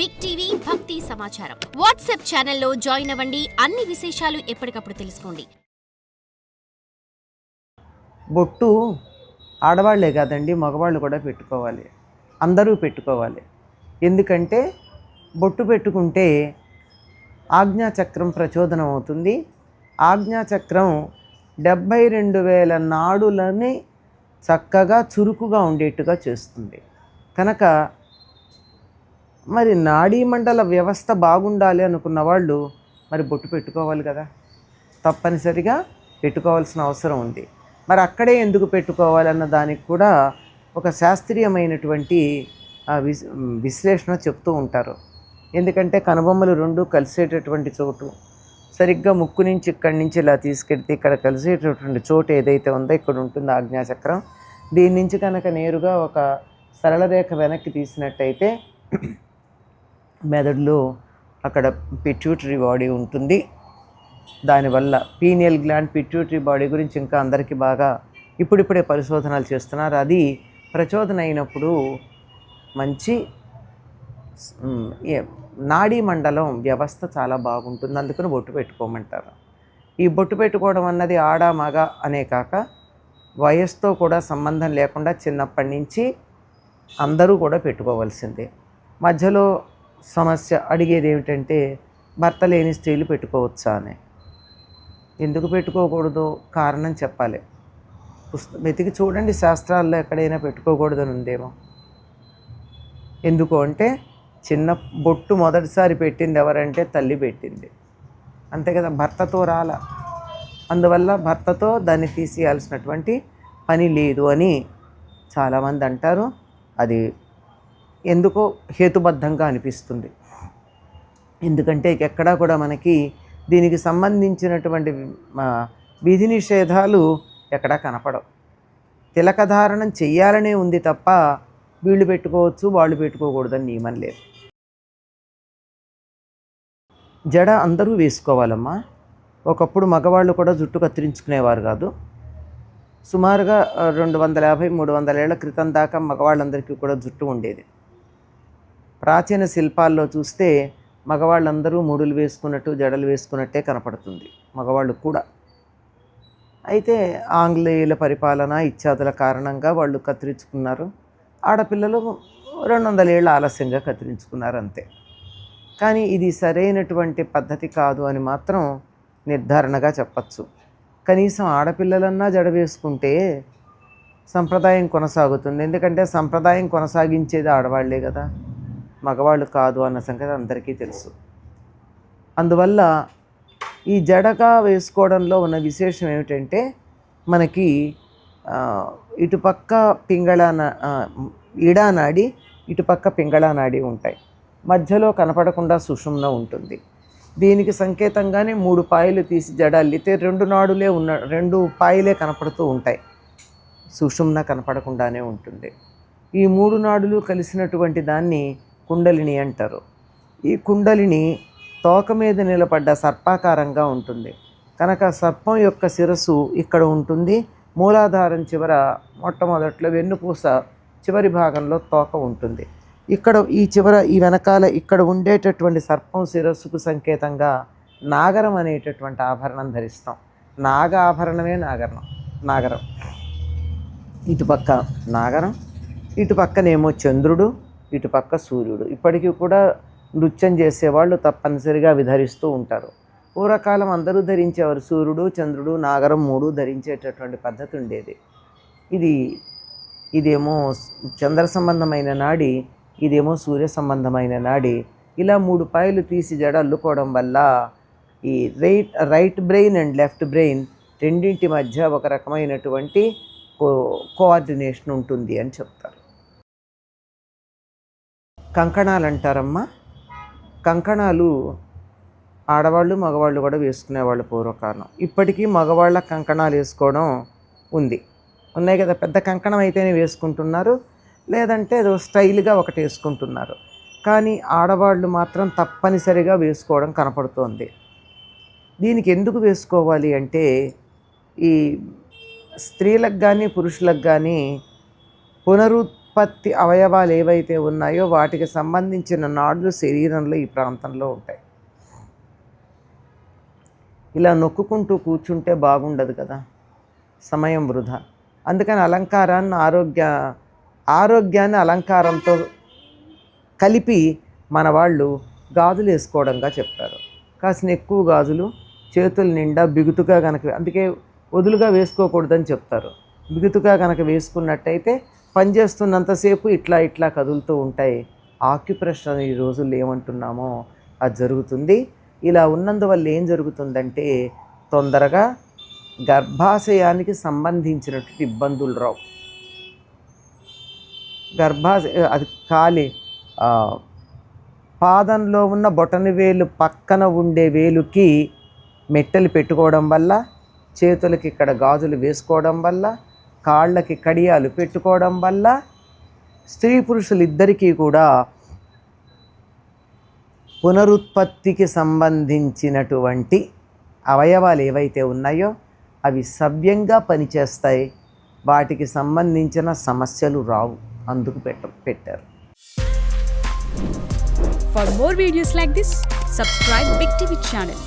Big TV భక్తి సమాచారం WhatsApp ఛానల్లో జాయిన్ అవ్వండి. అన్ని విశేషాలు ఎప్పటికప్పుడు తెలుసుకోండి. బొట్టు ఆడవాళ్లే కాదండి, మగవాళ్ళు కూడా పెట్టుకోవాలి. అందరూ పెట్టుకోవాలి. ఎందుకంటే బొట్టు పెట్టుకుంటే ఆజ్ఞాచక్రం ప్రచోదనం అవుతుంది. ఆజ్ఞాచక్రం 72,000 నాడులని చక్కగా చురుకుగా ఉండేట్టుగా చేస్తుంది. కనుక మరి నాడీమండల వ్యవస్థ బాగుండాలి అనుకున్న వాళ్ళు మరి బొట్టు పెట్టుకోవాలి కదా, తప్పనిసరిగా పెట్టుకోవాల్సిన అవసరం ఉంది. మరి అక్కడే ఎందుకు పెట్టుకోవాలన్న దానికి కూడా ఒక శాస్త్రీయమైనటువంటి విశ్లేషణ చెప్తూ ఉంటారు. ఎందుకంటే కనుబొమ్మలు రెండు కలిసేటటువంటి చోటు, సరిగ్గా ముక్కు నుంచి ఇక్కడి నుంచి ఇలా తీసుకెళ్తే ఇక్కడ కలిసేటటువంటి చోటు ఏదైతే ఉందో ఇక్కడ ఉంటుంది ఆజ్ఞాచక్రం. దీని నుంచి కనుక నేరుగా ఒక సరళ రేఖ వెనక్కి తీసినట్టయితే మెదడులో అక్కడ పిట్యూటరీ బాడీ ఉంటుంది. దానివల్ల పీనియల్ గ్లాండ్ పిట్యూటరీ బాడీ గురించి ఇంకా అందరికీ బాగా ఇప్పుడిప్పుడే పరిశోధనలు చేస్తున్నారు. అది ప్రచోదన అయినప్పుడు మంచి నాడీ మండలం వ్యవస్థ చాలా బాగుంటుంది. అందుకని బొట్టు పెట్టుకోమంటారు. ఈ బొట్టు పెట్టుకోవడం అన్నది ఆడ మగ అనే కాక వయస్సుతో కూడా సంబంధం లేకుండా చిన్నప్పటి నుంచి అందరూ కూడా పెట్టుకోవాల్సిందే. మధ్యలో సమస్య అడిగేది ఏమిటంటే భర్త లేని స్త్రీలు పెట్టుకోవచ్చా అని. ఎందుకు పెట్టుకోకూడదు కారణం చెప్పాలి. వెతికి చూడండి, శాస్త్రాల్లో ఎక్కడైనా పెట్టుకోకూడదని ఉందేమో. ఎందుకు అంటే చిన్న బొట్టు మొదటిసారి పెట్టింది ఎవరంటే తల్లి పెట్టింది, అంతే కదా, భర్తతో రాల. అందువల్ల భర్తతో దాన్ని తీసేయాల్సినటువంటి పని లేదు అని చాలామంది అంటారు. అది ఎందుకో హేతుబద్ధంగా అనిపిస్తుంది. ఎందుకంటే ఎక్కడా కూడా మనకి దీనికి సంబంధించినటువంటి విధి నిషేధాలు ఎక్కడా కనపడవు. తిలకధారణం చెయ్యాలనే ఉంది తప్ప వీళ్ళు పెట్టుకోవచ్చు వాళ్ళు పెట్టుకోకూడదని నియమం లేదు. జడ అందరూ వేసుకోవాలమ్మా. ఒకప్పుడు మగవాళ్ళు కూడా జుట్టు కత్తిరించుకునేవారు కాదు. సుమారుగా 250-300 ఏళ్ల క్రితం దాకా మగవాళ్ళందరికీ కూడా జుట్టు ఉండేది. ప్రాచీన శిల్పాల్లో చూస్తే మగవాళ్ళందరూ ముడులు వేసుకున్నట్టు జడలు వేసుకున్నట్టే కనపడుతుంది, మగవాళ్ళు కూడా. అయితే ఆంగ్లేయుల పరిపాలన ఇత్యాదుల కారణంగా వాళ్ళు కత్తిరించుకున్నారు. ఆడపిల్లలు 200 ఏళ్ళ ఆలస్యంగా కత్తిరించుకున్నారు అంతే. కానీ ఇది సరైనటువంటి పద్ధతి కాదు అని మాత్రం నిర్ధారణగా చెప్పచ్చు. కనీసం ఆడపిల్లలన్నా జడ వేసుకుంటే సంప్రదాయం కొనసాగుతుంది. ఎందుకంటే సంప్రదాయం కొనసాగించేది ఆడవాళ్లే కదా, మగవాళ్ళు కాదు అన్న సంగతి అందరికీ తెలుసు. అందువల్ల ఈ జడగా వేసుకోవడంలో ఉన్న విశేషం ఏమిటంటే మనకి ఇటుపక్క ఈడానాడి ఇటుపక్క పింగళానాడి ఉంటాయి. మధ్యలో కనపడకుండా సుషుమ్న ఉంటుంది. దీనికి సంకేతంగానే 3 పాయలు తీసి జడ అల్లితే 2 నాడులే 2 పాయలే కనపడుతూ ఉంటాయి. సుషుమ్న కనపడకుండానే ఉంటుంది. ఈ 3 నాడులు కలిసినటువంటి దాన్ని కుండలిని అంటారు. ఈ కుండలిని తోక మీద నిలబడ్డ సర్పాకారంగా ఉంటుంది. కనుక సర్పం యొక్క శిరస్సు ఇక్కడ ఉంటుంది. మూలాధారం చివర మొట్టమొదట్లో వెన్నుపూస చివరి భాగంలో తోక ఉంటుంది. ఇక్కడ ఈ వెనకాల ఇక్కడ ఉండేటటువంటి సర్పం శిరస్సుకు సంకేతంగా నాగరం అనేటటువంటి ఆభరణం ధరిస్తాం. నాగ ఆభరణమే నాగరం. ఇటుపక్క నాగరం, ఇటుపక్కనేమో చంద్రుడు, ఇటుపక్క సూర్యుడు. ఇప్పటికీ కూడా నృత్యం చేసేవాళ్ళు తప్పనిసరిగా అవి ధరిస్తూ ఉంటారు. పూర్వకాలం అందరూ ధరించేవారు. సూర్యుడు, చంద్రుడు, నాగరం 3 ధరించేటటువంటి పద్ధతి ఉండేది. ఇదేమో చంద్ర సంబంధమైన నాడి, ఇదేమో సూర్య సంబంధమైన నాడి. ఇలా 3 పాయలు తీసి జడ అల్లుకోవడం వల్ల ఈ right brain and left brain రెండింటి మధ్య ఒక రకమైనటువంటి కోఆర్డినేషన్ ఉంటుంది అని చెప్తారు. కంకణాలు అంటారమ్మా. కంకణాలు ఆడవాళ్ళు మగవాళ్ళు కూడా వేసుకునేవాళ్ళు పూర్వకాలం. ఇప్పటికీ మగవాళ్ళ కంకణాలు వేసుకోవడం ఉన్నాయి కదా. పెద్ద కంకణం అయితేనే వేసుకుంటున్నారు, లేదంటే ఏదో స్టైల్గా ఒకటి వేసుకుంటున్నారు. కానీ ఆడవాళ్ళు మాత్రం తప్పనిసరిగా వేసుకోవడం కనపడుతోంది. దీనికి ఎందుకు వేసుకోవాలి అంటే ఈ స్త్రీలకు కానీ పురుషులకు కానీ పునరుత్పత్తి అవయవాలు ఏవైతే ఉన్నాయో వాటికి సంబంధించిన నాడులు శరీరంలో ఈ ప్రాంతంలో ఉంటాయి. ఇలా నొక్కుకుంటూ కూర్చుంటే బాగుండదు కదా, సమయం వృధా. అందుకని ఆరోగ్యాన్ని అలంకారంతో కలిపి మన వాళ్ళు గాజులు వేసుకోవడంగా చెప్తారు. కాసిన ఎక్కువ గాజులు చేతుల నిండా బిగుతుగా కనుక, అందుకే వదులుగా వేసుకోకూడదని చెప్తారు. బిగుతుగా కనుక వేసుకున్నట్టయితే పనిచేస్తున్నంతసేపు ఇట్లా ఇట్లా కదులుతూ ఉంటాయి. ఆక్యుప్రెషర్ ఈ రోజుల్లో ఏమంటున్నామో అది జరుగుతుంది. ఇలా ఉన్నందువల్ల ఏం జరుగుతుందంటే తొందరగా గర్భాశయానికి సంబంధించినటువంటి ఇబ్బందులు రావు. అది పాదంలో ఉన్న బొటని వేలు పక్కన ఉండే వేలుకి మెట్టెలు పెట్టుకోవడం వల్ల, చేతులకి ఇక్కడ గాజులు వేసుకోవడం వల్ల, కాళ్ళకి కడియాలు పెట్టుకోవడం వల్ల స్త్రీ పురుషులు ఇద్దరికీ కూడా పునరుత్పత్తికి సంబంధించినటువంటి అవయవాలు ఏవైతే ఉన్నాయో అవి సవ్యంగా పనిచేస్తాయి. వాటికి సంబంధించిన సమస్యలు రావు. అందుకు పెట్టారు. For more videos like this, subscribe Big TV channel.